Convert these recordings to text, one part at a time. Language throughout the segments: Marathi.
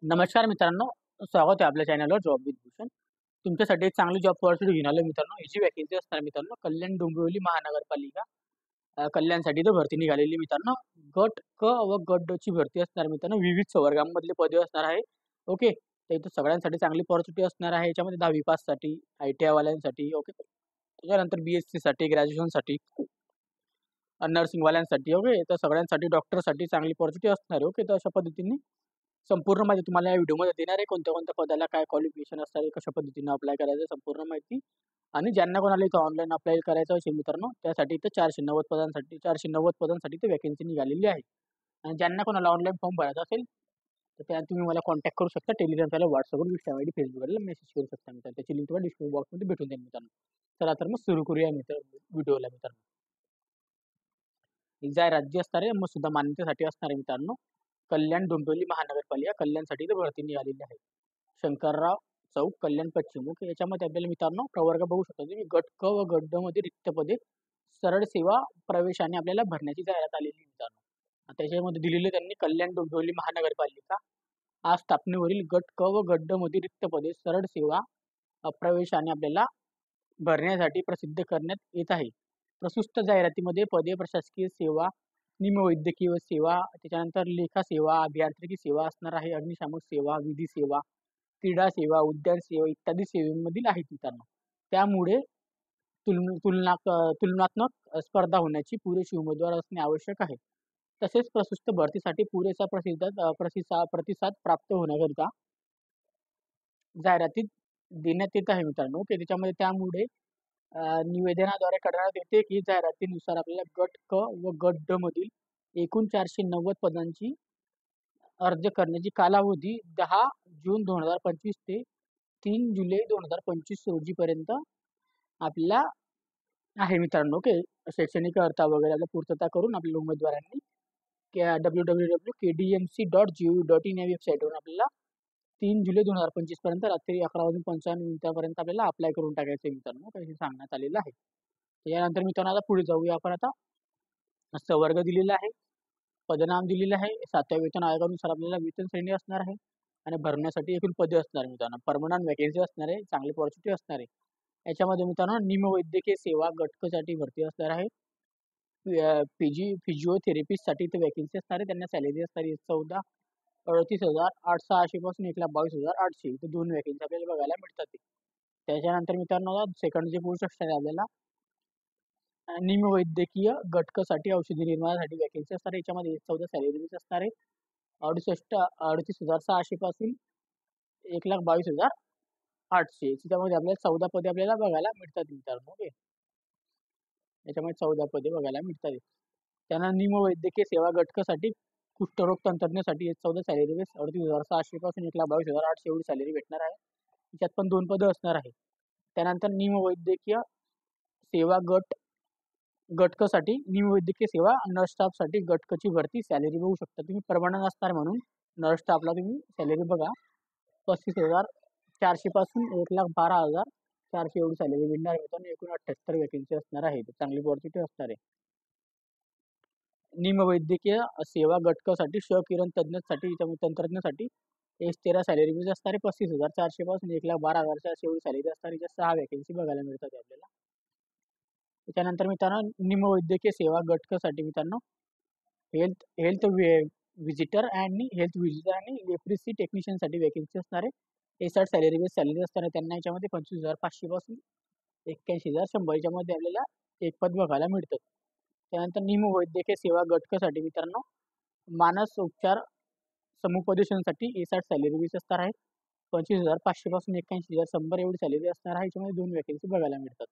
नमस्कार मित्रांनो, स्वागत आहे आपल्या चॅनलवर जॉब विथ भूषण. तुमच्यासाठी एक चांगली जॉब अपॉर्च्युनिटी घेऊन आलो मित्रांनो. याची वॅकन्सी असणार मित्रांनो कल्याण डोंबिवली महानगरपालिका कल्याणसाठी तो भरती निघालेली मित्रांनो. गट क व गट ड ची भरती असणार मित्रांनो. विविध संवर्गांमधले पदे असणार आहे. ओके, तर इथं सगळ्यांसाठी चांगली अपॉर्च्युनिटी असणार आहे. याच्यामध्ये 10वी पाससाठी, ITI वाल्यांसाठी, ओके, त्याच्यानंतर BSc साठी, ग्रॅज्युएशनसाठी, नर्सिंगवाल्यांसाठी, ओके, तर सगळ्यांसाठी, डॉक्टरसाठी चांगली अपॉर्च्युनिटी असणार आहे. ओके, तर अशा पद्धतीने संपूर्ण माहिती तुम्हाला या व्हिडिओमध्ये देणार आहे. कोणत्या कोणत्या पदाला काय क्वालिफिकेशन असतात, कशा पद्धतीने अप्लाय करायचं, संपूर्ण माहिती. आणि ज्यांना कोणाला इथं ऑनलाईन अप्लाय करायचं असेल मित्रांनो, त्यासाठी इथं 490 पदांसाठी ते वॅकन्सी निघालेली आहे. आणि ज्यांना कोणाला ऑनलाईन फॉर्म भरायचा असेल तर त्या तुम्ही मला कॉन्टॅक्ट करू शकता. टेलिग्राम त्याला व्हॉट्सअपवर, इंस्टा ID, फेसबुकला मेसेज करू शकता मित्रांनो. त्याची लिंक तुम्हाला डिस्क्रिप्शन बॉक्समध्ये भेटून जाईल मित्रांनो. चला तर मग सुरू करूया व्हिडिओला मित्रांनो. ही जाहिरात जी असणार आहे मग सुद्धा मान्यतेसाठी असणार आहे मित्रांनो. कल्याण डोंबिवली महानगरपालिका कल्याणसाठी इथं भरती निघालेली आहे. शंकरराव चौक, कल्याण पश्चिम. ओके, याच्यामध्ये आपल्याला मित्रांनो प्रवर्ग बघू शकता तुम्ही. गट क व गट ड मध्ये रिक्त पदे सरळ सेवा प्रवेशाने आपल्याला भरण्याची जाहिरात आलेली आहे मित्रांनो. त्याच्यामध्ये दिलेले त्यांनी कल्याण डोंबिवली महानगरपालिका आज स्थापनेवरील गट क व गट ड मध्ये रिक्त पदे सरळ सेवा प्रवेशाने आपल्याला भरण्यासाठी प्रसिद्ध करण्यात येत आहे. प्रस्तुत जाहिरातीमध्ये पदे प्रशासकीय सेवा, निमवैद्यकीय सेवा, त्याच्यानंतर लेखा सेवा, अभियांत्रिकी सेवा असणार आहे, अग्निशामक सेवा, विधी सेवा, क्रीडा सेवा, उद्यान सेवा इत्यादी सेवेमधील आहेत मित्रांनो. त्यामुळे तुलनात्मक स्पर्धा होण्याची पुरेशी उमेदवार असणे आवश्यक आहे. तसेच प्रस्तुत भरतीसाठी पुरेसा प्रतिसाद प्राप्त होण्याकरिता जाहिरातीत देण्यात येत आहे मित्रांनो. ओके, त्याच्यामध्ये त्यामुळे निवेदनाद्वारे करण्यात येते की जाहिरातीनुसार आपल्याला गट क व गट ड मधील एकूण 490 पदांची अर्ज करण्याची कालावधी 10 जून 2025 ते 3 जुलै 2025 रोजीपर्यंत आपल्याला आहे मित्रांनो. ओके, शैक्षणिक अर्हता वगैरे आपल्या पूर्तता करून आपल्या उमेदवारांनी www.kdmc.gov.in या वेबसाईटवरून आपल्याला 3 जुलै 2025 पर्यंत रात्री 11:55 आपल्याला अप्लाय करून टाकायचं मित्रांनो. हे सांगण्यात आलेलं आहे. त्यानंतर मित्रांनो आता पुढे जाऊया आपण. आता वर्ग दिलेला आहे, पदनाम दिलेलं आहे. 7व्या वेतन आयोगानुसार आपल्याला वेतन श्रेणी असणार आहे आणि भरण्यासाठी एकूण पदे असणार आहे मित्रांनो. परमनंट वॅकन्सी असणार आहे, चांगली अपॉर्च्युनिटी असणार आहे. याच्यामध्ये मित्रांनो निमवैद्यकीय सेवा घटकसाठी भरती असणार आहे. फिजिओथेरपिस्टसाठी इथे वॅकन्सी असणार आहे. त्यांना सॅलरी असणार आहे 14,38,800 पासून 1,22,800 इथे 2 वॅकन्सी आपल्याला बघायला मिळतात. त्याच्यानंतर मित्रांनो सेकंड जे पोस्ट असणार आहे आपल्याला निमवैद्यकीय घटकासाठी औषधी निर्माणासाठी वॅकन्सी असणार आहे. याच्यामध्ये 14 सॅलरी असणार आहे. 38,600 पासून 1,22,800 त्याच्यामध्ये आपल्याला 14 पदे आपल्याला बघायला मिळतात मित्रांनो. ओके, याच्यामध्ये 14 पदे बघायला मिळतात. त्यांना निमवैद्यकीय सेवा घटकासाठी कुष्ठरोग तंत्रज्ञासाठी 14 सॅलरी बेस 38,600 पासून 1,22,800 एवढी सॅलरी भेटणार आहे. त्याच्यात पण 2 पदं असणार आहे. त्यानंतर निमवैद्यकीय सेवा घटकासाठी निमवैद्यकीय सेवा नर्स स्टाफसाठी घटकाची भरती सॅलरी बघू शकता तुम्ही. परमनंट असणार म्हणून नर्स स्टाफला तुम्ही सॅलरी बघा 35,400 पासून 1,12,400 एवढी सॅलरी मिळणार आहे मित्रांनो. एकूण 78 वॅकन्सी असणार आहे, चांगली अपॉर्च्युनिटी असणार आहे. निमवैद्यकीय सेवा घटकासाठी किरण तज्ञसाठी तंत्रज्ञासाठी 13 सॅलरी बेस असणार आहे. 35,400 पासून 1,12,400 एवढी सॅलरी असणार आहे. 6 वॅकन्सी बघायला मिळतात आपल्याला. त्याच्यानंतर मित्रांनो निमवैद्यकीय सेवा घटकासाठी मित्रांनो हेल्थ हेल्थ विजिटर आणि लेप्रेसी टेक्निशियनसाठी वॅकन्सी असणार आहे. 61 सॅलरी बेस सॅलरी असणार आहे त्यांना. याच्यामध्ये 25,500 पासून 81,100 याच्यामध्ये आपल्याला एक पद बघायला मिळतं. त्यानंतर निमवैद्यकीय सेवा घटकासाठी मित्रांनो मानस उपचार समुपदेशनसाठी 61 सॅलरी बेस असणार आहे. 25,500 पासून 81,100 एवढी सॅलरी असणार आहे. याच्यामध्ये 2 वॅकन्सी बघायला मिळतात.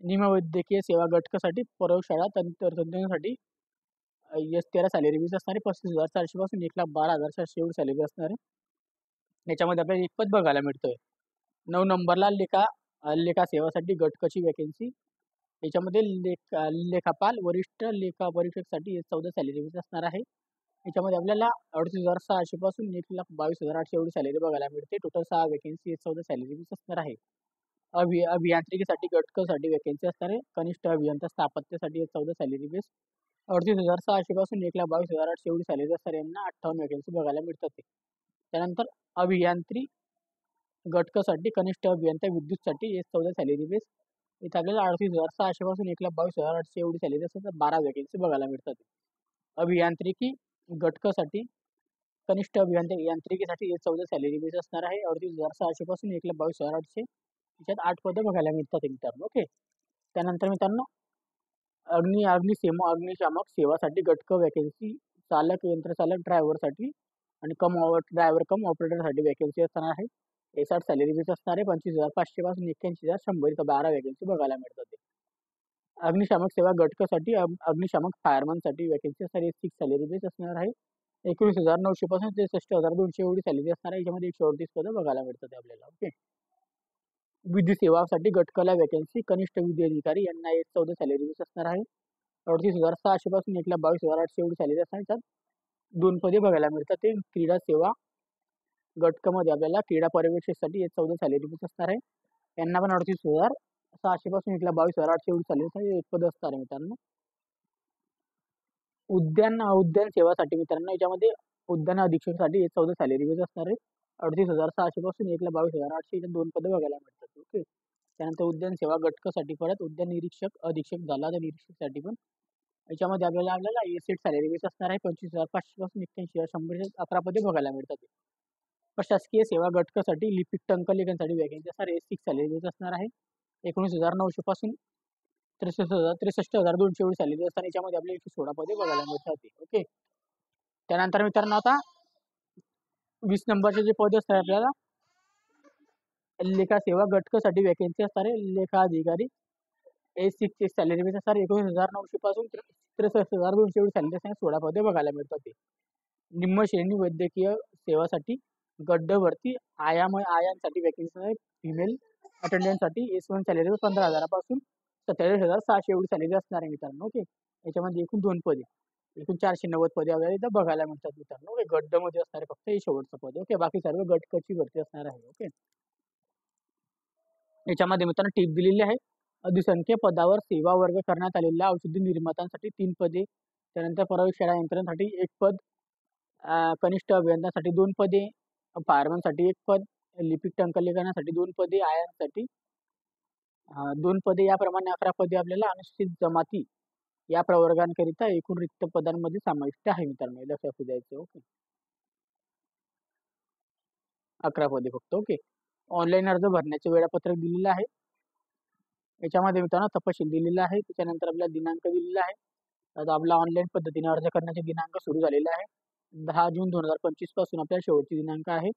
निमवैद्यकीय सेवा घटकासाठी प्रयोगशाळा तंत्रज्ञानासाठी 13 सॅलरी बेस असणारे 35,400 पासून 1,12,400 एवढी सॅलरी असणार आहे. याच्यामध्ये आपल्याला एक पद बघायला मिळतोय. 9 नंबरला लेखा सेवासाठी घटकाची वॅकन्सी. याच्यामध्ये लेखापाल वरिष्ठ लेखा परीक्षकसाठी 14 सॅलरी बेस असणार आहे. याच्यामध्ये आपल्याला 38,600 पासून 1,22,800 एवढी सॅलरी बघायला मिळते. टोटल 6 वॅकन्सी 14 सॅलरी बेस असणार आहे. अभियांत्रिकीसाठी घटकासाठी वॅकन्सी असणार आहे. कनिष्ठ अभियंता स्थापत्यासाठी 14 सॅलरी बेस 38,600 पासून 1,22,800 एवढी सॅलरी असणार यांना 58 वॅकन्सी बघायला मिळतात ते. त्यानंतर अभियांत्री गट क साठी कनिष्ठ अभियंता विद्युतसाठी 14 सॅलरी बेस. इथे आपल्याला 38,600 पासून 1,22,800 एवढी सॅलरी असेल तर 12 वॅकन्सी बघायला मिळतात. अभियांत्रिकी गट क साठी कनिष्ठ अभियंता यांत्रिकीसाठी 14 सॅलरी बेस असणार आहे. 38,600 पासून 1,22,800 त्याच्यात 8 पदं बघायला मिळतात मित्रांनो. ओके. त्यानंतर मित्रांनो अग्निशामक सेवासाठी गट क वॅकन्सी चालक, यंत्रचालक, ड्रायव्हरसाठी आणि ड्रायव्हर कम ऑपरेटरसाठी वॅकन्सी असणार आहे. 60 सॅलरी बेस असणार आहे. 25,500 पासून 81,100 इथं 12 वॅकन्सी बघायला मिळतात. अग्निशामक सेवा घटकासाठी अग्निशामक फायरमनसाठी वॅकन्सी असणार आहे. 6 सॅलरी बेस असणार आहे. 19,900 पासून 63,200 एवढी सॅलरी असणार आहे. याच्यामध्ये 138 पदं बघायला मिळतात आपल्याला. ओके. विधी सेवासाठी गटकला वॅकन्सी कनिष्ठ विधी अधिकारी यांना 14 सॅलरी बेस असणार आहे. 38,600 पासून 1,22,800 एवढी सॅलरी असणार. त्यात 2 पदे बघायला मिळतात. ते क्रीडा सेवा गटकमध्ये आपल्याला क्रीडा पर्यवेक्षकासाठी 14 सॅलरी बेस असणार आहे. यांना पण 38,600 पासून 1,22,800 एवढी सॅलरी असणार. 1 पद असणार आहे मित्रांनो. उद्यान सेवासाठी मित्रांनो याच्यामध्ये उद्यान अधीक्षकसाठी 14 सॅलरी बेस असणार आहे. 38,600 पासून 1,22,800 इथे 2 पदं बघायला मिळतात. ओके. त्यानंतर उद्यान सेवा गटकासाठी परत उद्यान निरीक्षक अधीक्षक झाला तर निरीक्षकसाठी पण याच्यामध्ये आपल्याला एसेट सॅलरी बेस असणार आहे. 25,500 पासून 81,100 11 पदे बघायला मिळतात. प्रशासकीय सेवा घटकासाठी लिपिक टंकलेखनसाठी वॅकन्सी असणार आहे. 6 सॅलरी बेस असणार आहे. 19,900 पासून 63,200 एवढी सॅलरी असताना याच्यामध्ये आपल्याला 116 पदे बघायला मिळतात. ओके. त्यानंतर मित्रांनो आता 20 नंबरचे जे पद असतात आपल्याला लेखा सेवा घटकासाठी वॅकन्सी असणार आहे. लेखा अधिकारी A6 सॅलरी बेस असणार. 19,900 पासून 63,200 एवढी सॅलरी असताना 16 पदे बघायला मिळतात. निम्न श्रेणी वैद्यकीय सेवासाठी गड्डवरती आयांसाठी वॅकन्सी आहे. फिमेल अटेंडंटसाठी S1 सॅलरी 15,000 पासून 47,600 एवढी सॅलरी असणार आहे मित्रांनो. ओके. याच्यामध्ये एकूण 2 पदे, एकूण 490 पदे आपल्याला इथं बघायला मिळतात मित्रांनो. ओके. गड्डमध्ये असणार आहे फक्त हे शेवटचं पद. ओके. बाकी सर्व गटकची भरती असणार आहे. ओके. याच्यामध्ये मित्रांनो टीप दिलेली आहे. अधिसंख्य पदावर सेवा वर्ग करण्यात आलेल्या औषधी निर्मात्यांसाठी 3 पदे, त्यानंतर प्रयोगशाळा यंत्रणासाठी 1 पद, कनिष्ठ अभियंत्यासाठी 2 पदे, फायरमनसाठी 1 पद, लिपिक टंकलेखनासाठी 2 पदे, आयांसाठी 2 पदे, याप्रमाणे 11 पदे आपल्याला अनुसूचित जमाती या प्रवर्गांकरिता एकूण रिक्त पदांमध्ये समाविष्ट आहे मित्रांनो. लक्षात द्यायचं. ओके. 11 पदे फक्त. ओके. ऑनलाईन अर्ज भरण्याचे वेळापत्रक दिलेलं आहे. याच्यामध्ये मित्रांनो तपशील दिलेला आहे. त्याच्यानंतर आपल्याला दिनांक दिलेला आहे. आता आपला ऑनलाईन पद्धतीने अर्ज करण्याचे दिनांक सुरू झालेला आहे. 10 जून 2025 पासून आपल्याला शेवटचे दिनांक आहे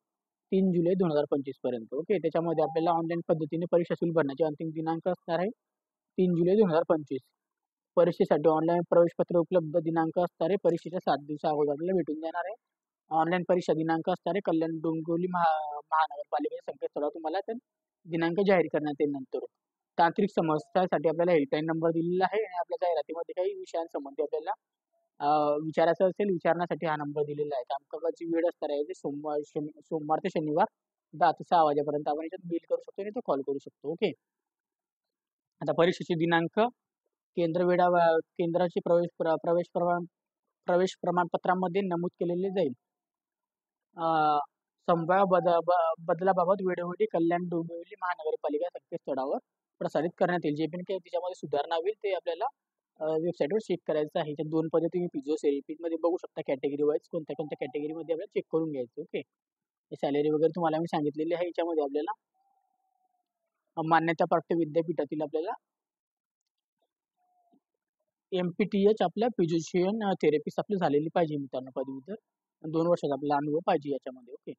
3 जुलै 2025 पर्यंत. ओके. त्याच्यामध्ये आपल्याला ऑनलाईन पद्धतीने परीक्षा शुल्क भरण्याचे अंतिम दिनांक असणार आहे 3 जुलै 2025. परीक्षेसाठी ऑनलाईन प्रवेशपत्र उपलब्ध दिनांक असणार आहे. परीक्षेच्या 7 दिवसा अगोदर आपल्याला भेटून जाणार आहे. ऑनलाईन परीक्षा दिनांक असणार आहे कल्याण डोंबिवली महानगरपालिकेच्या संकेतस्थळावर तुम्हाला तर दिनांक जाहीर करण्यात येईल नंतर. तांत्रिक समस्यासाठी आपल्याला हेल्पलाईन नंबर दिलेला आहे आणि आपल्या जाहिरातीमध्ये काही विषयांसंबंधी आपल्याला विचारायचं असेल विचारण्यासाठी हा नंबर दिलेला आहे. कामकाजाची वेळ असणार आहे सोमवार ते शनिवार 10 ते 6 वाजेपर्यंत आपण याच्यात बिल करू शकतो आणि तो कॉल करू शकतो. ओके. आता परीक्षेचे दिनांक केंद्राचे प्रवेश प्रमाणपत्रामध्ये नमूद केलेले जाईल. संभाव्य बदलाबाबत वेळोवेळी कल्याण डोंबिवली महानगरपालिका संकेतस्थळावर प्रसारित करण्यात येईल. जे पण काही त्याच्यामध्ये सुधारणा होईल ते आपल्याला वेबसाईटवर चेक करायचं आहे. त्या 2 पदे तुम्ही फिजिओथेरपीमध्ये बघू शकता कॅटेगरी वाईज कोणत्या कोणत्या कॅटेगरीमध्ये आपल्याला चेक करून घ्यायचं. ओके. सॅलरी वगैरे तुम्हाला मी सांगितलेली आहे. याच्यामध्ये आपल्याला मान्यताप्राप्त विद्यापीठातील आपल्याला MPTH आपल्या फिजिशियन थेरपिस्ट आपली झालेली पाहिजे मित्रांनो पदवीधर. 2 वर्षाचा आपला अनुभव पाहिजे याच्यामध्ये. ओके.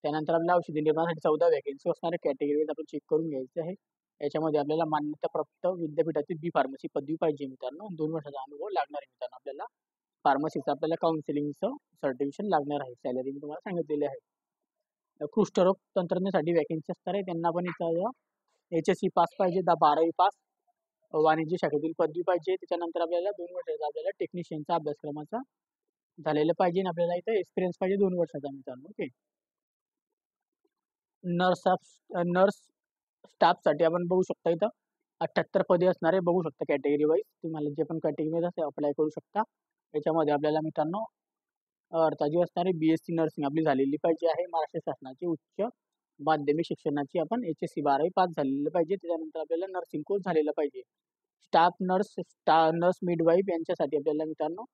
त्यानंतर आपल्या औषधी निर्माणासाठी 14 वॅकन्सी असणाऱ्या कॅटेगरीज आपण चेक करून घ्यायचं आहे. याच्यामध्ये आपल्याला मान्यताप्राप्त विद्यापीठातील बी फार्मसी पदवी पाहिजे मित्रांनो. 2 वर्षाचा अनुभव लागणार आहे मित्रांनो आपल्याला. फार्मसीचं आपल्याला काउन्सिलिंगचं सर्टिफिकेशन लागणार आहे. सॅलरी मी तुम्हाला सांगितलेली आहे. कुष्ठरोग तंत्रज्ञासाठी वॅकन्सी असणार आहे. त्यांना पण इथं HSC पास पाहिजे, 12वी पास, वाणिज्य शाखेतील पदवी पाहिजे. त्याच्यानंतर आपल्याला 2 वर्षाचा आपल्याला टेक्निशियनचा अभ्यासक्रमाचा झालेलं पाहिजे आणि आपल्याला इथं एक्सपिरियन्स पाहिजे 2 वर्षाचा मित्रांनो. ओके. नर्स स्टाफसाठी आपण बघू शकता इथं 78 पदे असणारे बघू शकता कॅटेगरी वाईज. तुम्हाला जे पण कॅटेगरी असेल अप्लाय करू शकता. याच्यामध्ये आपल्याला मित्रांनो अर्थाची असणारी BSc नर्सिंग आपली झालेली पाहिजे आहे. महाराष्ट्र शासनाची उच्च माध्यमिक शिक्षणाची आपण HSC 12वी पास झालेलं पाहिजे. त्याच्यानंतर आपल्याला नर्सिंग कोर्स झालेला पाहिजे. स्टाफ नर्स, नर्स मिडवाईफ यांच्यासाठी आपल्याला मित्रांनो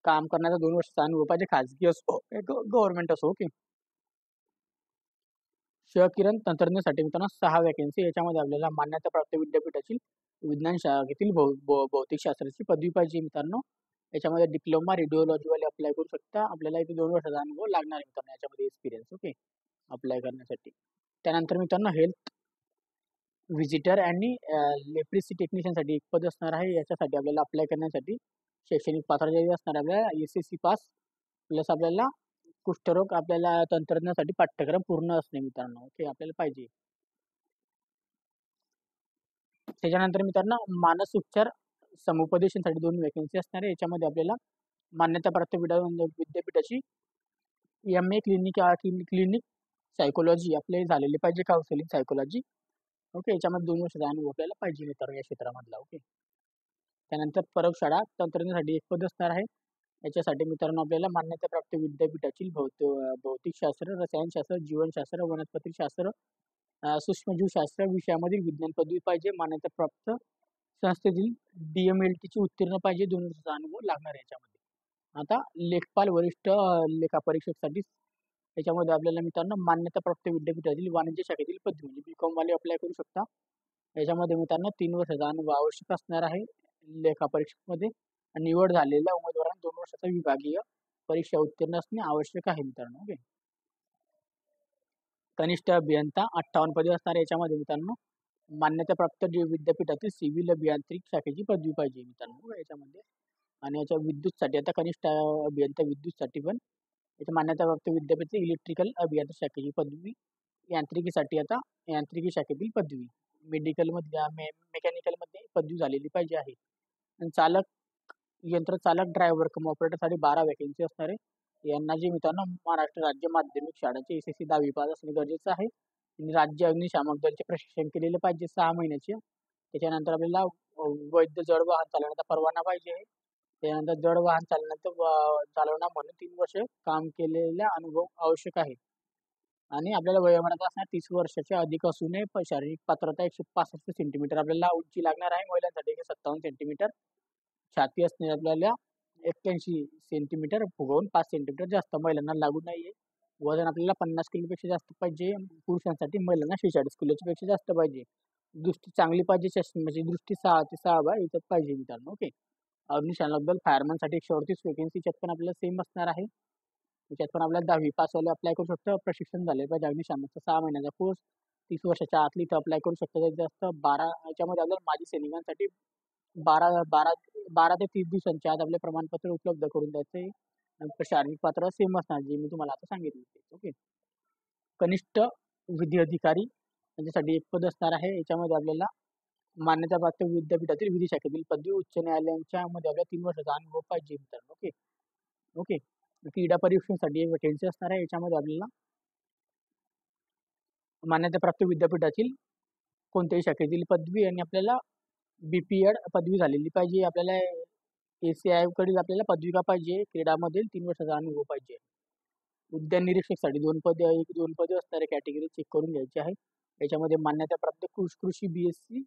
काम करण्याचा 2 वर्षाचा अनुभव पाहिजे. खाजगी असो गव्हर्नमेंट असो. ओके. क्षकिरण तंत्रज्ञासाठी मित्रांनो 6 वॅकन्सी. याच्यामध्ये आपल्याला मान्यताप्राप्त विद्यापीठाची विज्ञान शाखेतील भौतिकशास्त्राची पदवी पाहिजे मित्रांनो. याच्यामध्ये डिप्लोमा रेडिओलॉजीवाले अप्लाय करू शकता. आपल्याला इथे 2 वर्षाचा अनुभव लागणार आहे मित्रांनो याच्यामध्ये एक्सपिरियन्स. ओके. अप्लाय करण्यासाठी. त्यानंतर मित्रांनो हेल्थ व्हिजिटर आणि लेप्रेसी टेक्निशियनसाठी एक पद असणार आहे. याच्यासाठी आपल्याला अप्लाय करण्यासाठी शैक्षणिक पात्रता असणार आहे आपल्याला SSC पास प्लस आपल्याला कुष्ठरोग आपल्याला तंत्रज्ञानासाठी पाठ्यक्रम पूर्ण असणे मित्रांनो. ओके आपल्याला पाहिजे. त्याच्यानंतर मित्रांनो मानस उपचार समुपदेशनसाठी 2 वॅकन्सी असणार आहे. याच्यामध्ये आपल्याला मान्यताप्राप्त विद्यापीठाची MA क्लिनिक सायकोलॉजी आपले झालेले पाहिजे. Counselling psychology. ओके. याच्यामध्ये 2 वर्षाचा अनुभव आपल्याला पाहिजे मित्रांनो या क्षेत्रामधला. ओके. त्यानंतर प्रयोगशाळा तंत्रज्ञानासाठी एक पद असणार आहे. याच्यासाठी मित्रांनो आपल्याला मान्यताप्राप्त विद्यापीठातील भौतिकशास्त्र, रसायनशास्त्र, जीवनशास्त्र, वनस्पतीशास्त्र, सूक्ष्मजीवशास्त्र विषयामधील विज्ञान पदवी पाहिजे. मान्यताप्राप्त संस्थेतील DMLT उत्तीर्ण पाहिजे. 2 वर्षाचा अनुभव लागणार आहे याच्यामध्ये. आता लेखपाल वरिष्ठ लेखापरीक्षकसाठी याच्यामध्ये आपल्याला मित्रांनो मान्यताप्राप्त विद्यापीठातील वाणिज्य शाखेतील पदवी म्हणजे BCom वाले अप्लाय करू शकता. याच्यामध्ये मित्रांनो 3 वर्षाचा अनुभव आवश्यक असणार आहे लेखापरीक्षकमध्ये. निवड झालेल्या उमेदवारांना 2 वर्षाचा विभागीय परीक्षा उत्तीर्ण असणे आवश्यक आहे मित्रांनो. ओके. कनिष्ठ अभियंता 58 पदे असणार. याच्यामध्ये मित्रांनो मान्यताप्राप्त विद्यापीठातील सिव्हिल अभियांत्रिक शाखेची पदवी पाहिजे मित्रांनो याच्यामध्ये. आणि याच्या विद्युतसाठी आता कनिष्ठ अभियंता विद्युतसाठी पण याची मान्यताप्राप्त विद्यापीठ इलेक्ट्रिकल अभियंता शाखेची पदवी. यांत्रिकीसाठी आता यांत्रिकी शाखेतील पदवी. मेडिकलमधल्या मेकॅनिकलमध्ये पदवी झालेली पाहिजे आहे. आणि चालक यंत्रचालक ड्रायव्हर कम ऑपरेटरसाठी 12 वॅकन्सी असणार आहे. यांना जे मित्रांनो महाराष्ट्र राज्य माध्यमिक शाळांचे SSC 10वी पास असणे गरजेचं आहे. आणि राज्य अग्निशामक दलचे प्रशिक्षण केलेलं पाहिजे 6 महिन्याचे. त्याच्यानंतर आपल्याला वैध जड वाहन चालवण्याचा परवाना पाहिजे. त्यानंतर जड वाहन चालवणं म्हणून 3 वर्ष काम केलेला अनुभव आवश्यक आहे. आणि आपल्याला वयोमर्यादा असणार 30 वर्षाच्या अधिक असू नये. शारीरिक पात्रता 165 सेंटीमीटर आपल्याला उंची लागणार आहे. महिलांसाठी 57 सेंटीमीटर. छाती असणे आपल्याला 81 सेंटीमीटर फुगवून 5 सेंटीमीटर जास्त महिलांना लागू नाहीये. वजन आपल्याला 50 किलोपेक्षा जास्त पाहिजे पुरुषांसाठी. महिलांना 46 किलोपेक्षा जास्त पाहिजे. दृष्टी चांगली पाहिजे. चष्म्याची दृष्टी 6 ते 6 याच्यात पाहिजे मित्रांनो. ओके. अग्निशामक दल फायरमॅनसाठी 138 वॅकन्सी. याच्यात पण आपल्याला सेम असणार आहे. याच्यात पण आपल्याला 10वी पासवाले अप्लाय करू शकतो. प्रशिक्षण झाले पाहिजे अग्निशामकचा 6 महिन्याचा कोर्स. 30 वर्षाच्या आतली इथं अप्लाय करू शकता. जास्त 12 याच्यामध्ये आपल्याला माजी सैनिकांसाठी 12 ते 30 दिवसांच्या आत आपले प्रमाणपत्र उपलब्ध करून द्यायचे. शारीरिक पात्रता सेम असणार जे मी तुम्हाला आता सांगितले. ओके. कनिष्ठ विधी अधिकारी यांच्यासाठी एक पद असणार आहे. याच्यामध्ये आपल्याला मान्यताप्राप्त विद्यापीठातील विधी शाखेतील पदवी. उच्च न्यायालयांच्या मध्ये आपल्याला 3 वर्षाचा अनुभव पाहिजे मित्रांनो. ओके. ओके. क्रीडा परीक्षेसाठी एक वॅकन्सी असणार आहे. याच्यामध्ये आपल्याला मान्यताप्राप्त विद्यापीठातील कोणत्याही शाखेतील पदवी आणि आपल्याला BPEd पदवी झालेली पाहिजे. आपल्याला ACI कडील आपल्याला पदविका पाहिजे. क्रीडामधील 3 वर्षाचा अनुभव पाहिजे. उद्यान निरीक्षकसाठी 2 पदे असणारे कॅटेगरी चेक करून घ्यायची आहे. याच्यामध्ये मान्यताप्राप्त कृषी BSc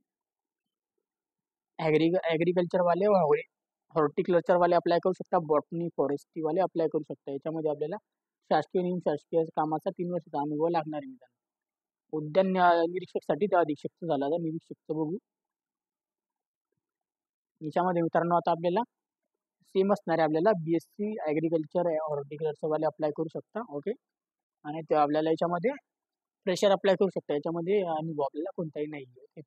ॲग्रिकल्चर वाले हॉर्टिकल्चर वाले अप्लाय करू शकता. बॉटनी फॉरेस्ट्री वाले अप्लाय करू शकता. याच्यामध्ये आपल्याला शासकीय निमशासकीय कामाचा 3 वर्षाचा अनुभव लागणार आहे मित्रांनो. उद्यान निरीक्षकसाठी त्या अधीक्षकचं झालं तर निरीक्षकचं बघू. याच्यामध्ये मित्रांनो आता आपल्याला सेम असणार आहे. आपल्याला BSc ॲग्रिकल्चर हॉर्टिकल्चर वाले अप्लाय करू शकता. ओके. आणि ते आपल्याला याच्यामध्ये फ्रेशर अप्लाय करू शकता. याच्यामध्ये अनुभव आपल्याला कोणताही नाही. ओके.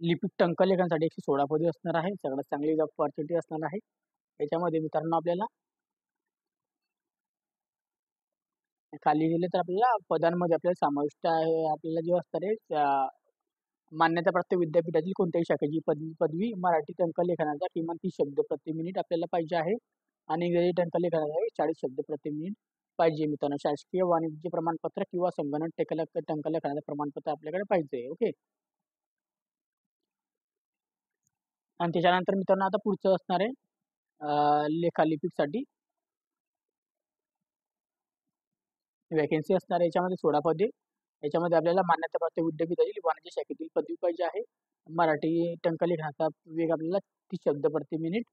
लिपिक टंकलेखनासाठी 116 पदे असणार आहे. सगळ्यात चांगली जॉब ऑपॉर्च्युनिटी असणार आहे. याच्यामध्ये मित्रांनो आपल्याला खाली गेले तर आपल्याला पदांमध्ये आपल्याला समाविष्ट आहे. आपल्याला जे असणार आहे मान्यताप्राप्त विद्यापीठातील कोणत्याही शाखेची पदवी. मराठी टंकलेखनाचा किमान 30 शब्द प्रति मिनिट आपल्याला पाहिजे आहे. आणि इंग्रजी टंकलेखनाचा 40 शब्द प्रति मिनिट. पाहिजे मित्रांनो. शासकीय वाणिज्य प्रमाणपत्र किंवा संगणक टंकलेखनाचं प्रमाणपत्र आपल्याकडे पाहिजे. ओके. आणि त्याच्यानंतर मित्रांनो आता पुढचं असणार आहे लेखालिपिकसाठी वॅकेन्सी असणार आहे. याच्यामध्ये 16 पदे. याच्यामध्ये आपल्याला मान्यताप्राप्त विद्यापीठातील वाणिज्य शाखेतील पदवी पाहिजे आहे. मराठी टंकलेखनाचा वेग आपल्याला 30 शब्द प्रति मिनिट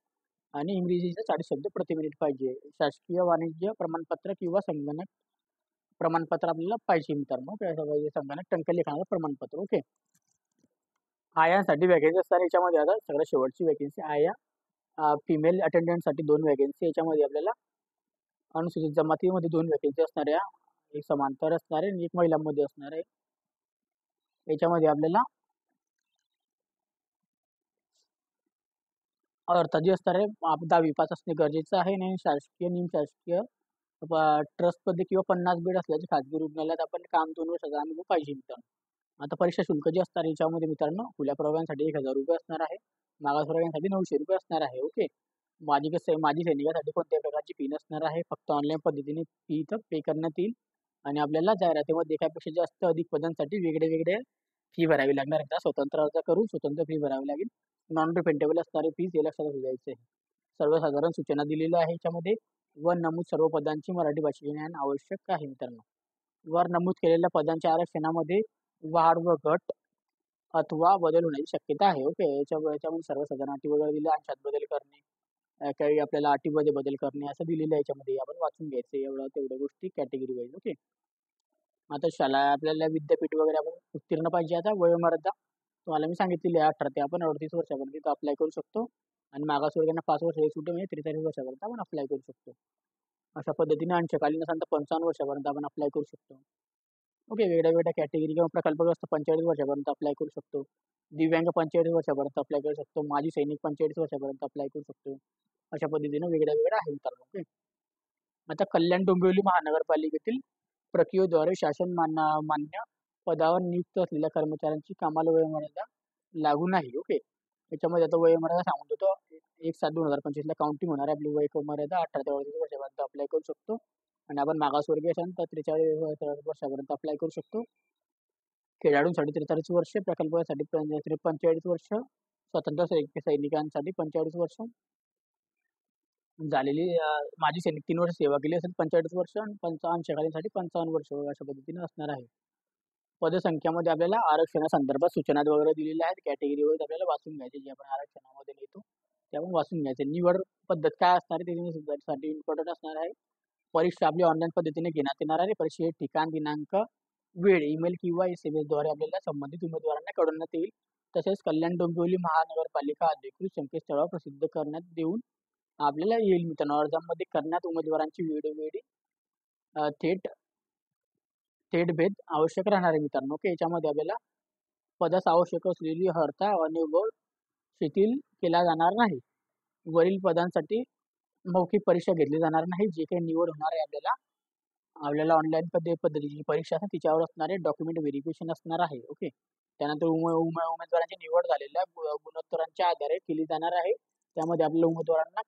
आणि इंग्रजीचा 40 शब्द प्रति मिनिट पाहिजे. शासकीय वाणिज्य प्रमाणपत्र किंवा संगणक प्रमाणपत्र आपल्याला पाहिजे मित्रांनो. संगणक टंकलेखनाचं प्रमाणपत्र. ओके. आयांसाठी वॅकेन्सी असणार. याच्यामध्ये आता सगळ्यात शेवटची वॅकेन्सी आया फिमेल अटेंडंटसाठी 2 वॅकेन्सी. याच्यामध्ये आपल्याला अनुसूचित जमातीमध्ये 2 वॅकेन्सी असणार आहे. एक समांतर असणार आहे आणि एक महिलांमध्ये असणार आहे. याच्यामध्ये आपल्याला अर्थ जे असणार आहे 10वी पास असणे गरजेचं आहे आणि शासकीय निमशासकीय ट्रस्टमध्ये किंवा 50 बेड असल्याचे खाजगी रुग्णालयात आपण काम 2 वर्षाचा अनुभव पाहिजे मित्रांनो. आता परीक्षा शुल्क जे असणार याच्यामध्ये मित्रांनो खुल्या प्रवर्गासाठी 1000 रुपये असणार आहे. मागासवर्गीयांसाठी 900 रुपये असणार आहे. ओके. माजी सैनिकासाठी कोणत्याही प्रकारची फी नसणार आहे. फक्त ऑनलाईन पद्धतीने फी इथं पे करण्यात येईल आणि आपल्याला जाहिरातीमध्ये एकापेक्षा जास्त अधिक पदांसाठी वेगळे फी भरावी लागणार आहे. स्वतंत्र अर्ज करून स्वतंत्र फी भरावी लागेल. नॉन रिफंडेबल असणारे फीज हे लक्षात द्यायचे आहे. सर्वसाधारण सूचना दिलेल्या आहे. याच्यामध्ये वर नमूद सर्व पदांची मराठी भाषेचे ज्ञान आवश्यक आहे मित्रांनो. वर नमूद केलेल्या पदांच्या आरक्षणामध्ये वाढ व घट अथवा बदल होण्याची शक्यता आहे. ओके. याच्यामध्ये सर्वसाधारण अटी वगैरे दिल्या, अंशात बदल करणे, काही आपल्याला अटीमध्ये बदल करणे असं दिलेलं आहे. याच्यामध्ये आपण वाचून घ्यायचं एवढं तेवढ्या गोष्टी कॅटेगरी वाईज. ओके. आता शाळा आपल्याला विद्यापीठ वगैरे आपण उत्तीर्ण पाहिजे. आता वयोमर्यादा तुम्हाला मी सांगितलेली आहे 18 ते आपण 38 वर्षापर्यंत इथं अप्लाय करू शकतो आणि मागासवर्गीयांना 5 वर्ष सूट म्हणजे 43 वर्षापर्यंत आपण अप्लाय करू शकतो. अशा पद्धतीने अंशकालीन असेल तर 55 वर्षापर्यंत आपण अप्लाय करू शकतो. ओके. वेगळ्या कॅटेगरी किंवा प्रकल्पग्रस्त 45 वर्षापर्यंत अप्लाय करू शकतो. दिव्यांग 45 वर्षापर्यंत अप्लाय करू शकतो. माजी सैनिक 45 वर्षापर्यंत अप्लाय करू शकतो. अशा पद्धतीने वेगळ्या आहे मित्रांनो. ओके. आता कल्याण डोंबिवली महानगरपालिकेतील प्रक्रियेद्वारे शासन मान्य पदावर नियुक्त असलेल्या कर्मचाऱ्यांची कामाला वयोमर्यादा लागू नाही. ओके. याच्यामध्ये आता वयोमर्यादा सांगून देतो. 1/7/2025 ला काउंटिंग होणार आहे. आपली वयोमर्यादा 18 ते 38 वर्षापर्यंत अप्लाय करू शकतो आणि आपण मागासवर्गीय असाल तर 43 वर्षापर्यंत अप्लाय करू शकतो. खेळाडूंसाठी 43 वर्ष, प्रकल्पासाठी 45 वर्ष, स्वतंत्र सैनिकांसाठी 45 वर्ष, झालेली माजी सैनिक 3 वर्ष सेवा केली असेल 45 वर्ष आणि अंशकालीनसाठी 55 वर्ष अशा पद्धतीने असणार आहे. पदसंख्यामध्ये आपल्याला आरक्षणासंदर्भात सूचना वगैरे दिलेल्या आहेत. कॅटेगरी वाईज आपल्याला वाचून घ्यायचे. जे आपण आरक्षणामध्ये लिहितो ते आपण वाचून घ्यायचे. निवड पद्धत काय असणार आहे त्यासाठी इम्पॉर्टंट असणार आहे. परीक्षा आपली ऑनलाईन पद्धतीने घेण्यात येणार आहे. परीक्षेचे ठिकाण, दिनांक, वेळ ईमेल किंवा SMS द्वारे आपल्याला संबंधित उमेदवारांना कळवण्यात येईल. तसेच कल्याण डोंबिवली महानगरपालिका अधिकृत संकेतस्थळावर प्रसिद्ध करण्यात देऊन आपल्याला येईल मित्रांनो. अर्जामध्ये करण्यात उमेदवारांची वेळोवेळी थेट भेद आवश्यक राहणार आहे मित्रांनो. ओके. याच्यामध्ये आपल्याला पदास आवश्यक असलेली अर्हता अनुभव शिथिल केला जाणार नाही. वरील पदांसाठी मौखिक परीक्षा घेतली जाणार नाही. जे काही निवड होणार आहे आपल्याला ऑनलाईन पद्धतीची परीक्षा असते तिच्यावर असणारे डॉक्युमेंट व्हेरिफिकेशन असणार आहे. ओके. त्यानंतर उमेदवारांची निवड झालेल्या गुणोत्तरांच्या आधारे केली जाणार आहे. त्यामध्ये आपल्या उमेदवारांना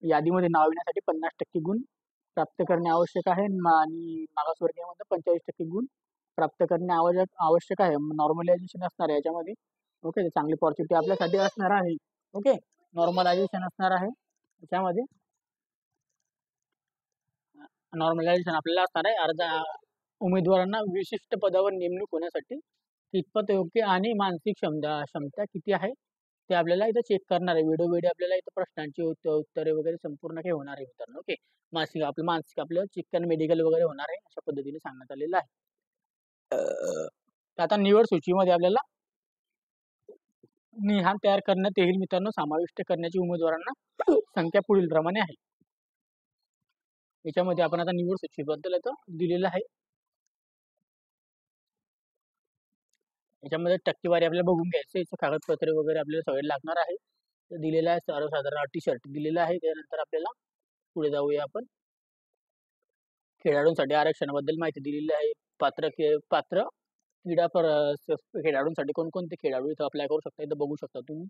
यादीमध्ये नाव येण्यासाठी 50% गुण प्राप्त करणे आवश्यक आहे आणि मागासवर्गीयांमध्ये 45% गुण प्राप्त करणे आवश्यक आहे. नॉर्मलायझेशन असणार आहे याच्यामध्ये. ओके. चांगली पॉझिटिव्ह आपल्यासाठी असणार आहे. ओके. नॉर्मलायझेशन असणार आहे त्याच्यामध्ये. नॉर्मलायझेशन आपल्याला असणार आहे. उमेदवारांना विशिष्ट पदावर नेमणूक होण्यासाठी कितपत योग्य आणि मानसिक क्षमता किती आहे ते आपल्याला इथं चेक करणार आहे. वेळोवेळी आपल्याला इथं प्रश्नांची उत्तरे वगैरे संपूर्ण काही होणार आहे मित्रांनो. ओके. मानसिक आपलं चेक मेडिकल वगैरे होणार आहे. अशा पद्धतीने सांगण्यात आलेलं आहे. आता निवड सूचीमध्ये आपल्याला निहान तयार करण्यात येईल मित्रांनो. समाविष्ट करण्याची उमेदवारांना संख्या पुढील प्रमाणे आहे. याच्यामध्ये आपण आता निवड सूचीबद्दल दिलेलं आहे. याच्यामध्ये टक्केवारी आपल्याला बघून घ्यायचं. याचं कागदपत्रे वगैरे आपल्याला सगळे लागणार आहे. दिलेलं आहे. सर्वसाधारण अटी शर्ट दिलेलं आहे. त्यानंतर आपल्याला पुढे जाऊया आपण. खेळाडूंसाठी आरक्षणाबद्दल माहिती दिलेली आहे. पात्र खेळाडूंसाठी कोणकोणते खेळाडू इथं अप्लाय करू शकता इथं बघू शकता तुम्ही.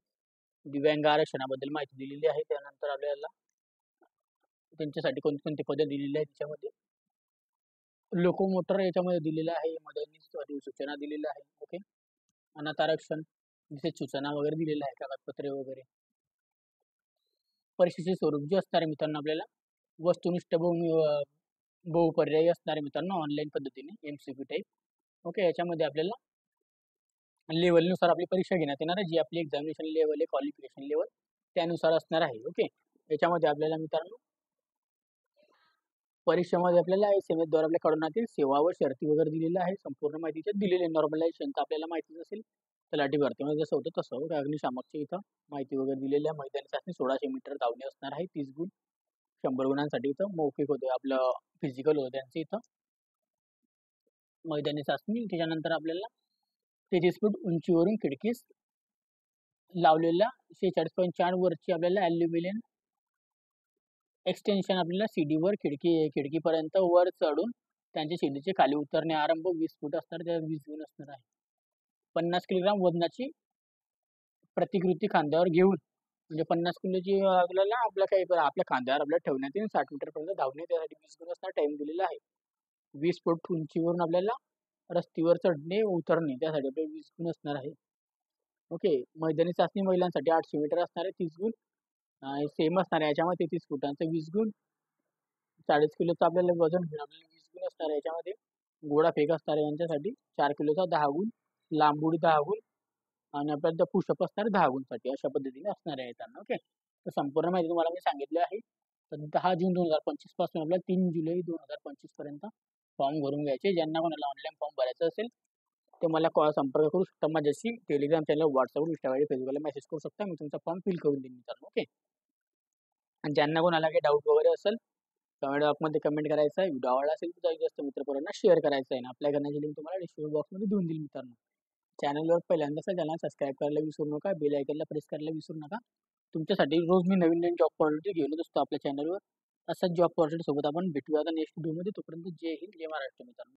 दिव्यांग आरक्षणाबद्दल माहिती दिलेली आहे. त्यानंतर आपल्याला त्यांच्यासाठी कोणकोणते पदे दिलेली आहेत त्याच्यामध्ये लोकोमोटर याच्यामध्ये दिलेलं आहे, मदतनीस अधिसूचना दिलेलं आहे. ओके. अनाथ आरक्षण, विशेष सूचना वगैरे दिलेल्या आहे, कागदपत्रे वगैरे. परीक्षेचे स्वरूप जे असणार आहे मित्रांनो आपल्याला वस्तुनिष्ठ बहुपर्यायी असणार आहे मित्रांनो, ऑनलाईन पद्धतीने MCQ टाईप. ओके. याच्यामध्ये आपल्याला लेवलनुसार आपली परीक्षा घेण्यात येणार आहे, जी आपली एक्झामिनेशन लेवल आहे, क्वालिफिकेशन लेवल त्यानुसार असणार आहे. ओके. याच्यामध्ये आपल्याला मित्रांनो परीक्षेमध्ये आपल्याला SMS द्वारे आपल्या कडून सेवा व शर्ती वगैरे दिलेल्या आहे. संपूर्ण माहिती त्याच्यात दिलेली आहे. नॉर्मलायझेशन तर आपल्याला माहितीच असेल. तलाठी भरतीमध्ये जसं होतं तसं. ओके. अग्निशामकच्या इथं माहिती वगैरे दिलेली आहे. मैदानी चाचणी 1600 मीटर धावणे असणार आहे. 30 गुण. 100 गुणांसाठी इथं मौखिक होते, आपलं फिजिकल होतं त्यांचं इथं. मैदानी चाचणी त्याच्यानंतर आपल्याला 33 फूट उंचीवरून खिडकीस लावलेल्या 46.4 वरची आपल्याला ॲल्युमिनियम एक्सटेन्शन आपल्याला सीडीवर खिडकीपर्यंत वर चढून त्यांच्या सीडीचे खाली उतरणे आरंभ 20 फूट असणार, त्या 20 गुण असणार आहे. 50 किलोग्राम वजनाची प्रतिकृती खांद्यावर घेऊन म्हणजे 50 किलोची आपल्याला आपल्या खांद्यावर आपल्याला ठेवण्यात येईल. 60 मीटरपर्यंत धावणे त्यासाठी 20 गुण असणार, टाइम दिलेला आहे. 20 फूट उंचीवरून आपल्याला रस्त्यावर चढणे उतरणे त्यासाठी आपल्याला 20 गुण असणार आहे. ओके. मैदानी चाचणी महिलांसाठी 800 मीटर असणार आहे, 30 गुण. सेम असणार आहे याच्यामध्ये 33 फुटांचं 20 गुण. 40 किलोचं आपल्याला वजन घेऊन आपल्याला 20 गुण असणार आहे याच्यामध्ये. घोडा फेक असणार आहे यांच्यासाठी 4 किलोचा 10 गुण. लांब उडी 10 गुण आणि आपल्याला पुशअप असणार 10 गुणसाठी अशा पद्धतीने असणार आहे त्यांना. ओके. तर संपूर्ण माहिती तुम्हाला मी सांगितली आहे. तर 10 जून 2025 पासून आपल्याला 3 जुलै 2025 पर्यंत फॉर्म भरून घ्यायचे. ज्यांना कोणाला ऑनलाईन फॉर्म भरायचा असेल ते मला संपर्क करू शकता माझ्याशी. टेलिग्राम चॅनल, व्हॉट्सअपवर, इंस्टावर, फेसबुकला मेसेज करू शकता. मी तुमचा फॉर्म फिल करून देईन मित्रांनो. ओके. आणि ज्यांना कोणाला काही डाऊट वगैरे असेल कमेंट बॉक्समध्ये कमेंट करायचं आहे. व्हिडिओ आवडला असेल तर जास्तीत जास्त मित्रपरांना शेअर करायचं आहे. अप्लाय करण्याची लिंक तुम्हाला डिस्क्रिप्शन बॉक्समध्ये देऊन देईल मित्रांनो. चॅनलवर पहिल्यांदा असेल चॅनल सबस्क्राईब करायला विसरू नका. बेल आयकनला प्रेस करायला विसरू नका. तुमच्यासाठी रोज मी नवीन नवीन जॉब ऑपॉर्च्युनिटी घेऊन असतो आपल्या चॅनलवर. असाच जॉब ऑपॉर्च्युनिटी सोबत आपण भेटूया आता नेक्स्ट व्हिडिओमध्ये. तोपर्यंत जय हिंद, जय महाराष्ट्र मित्रांनो.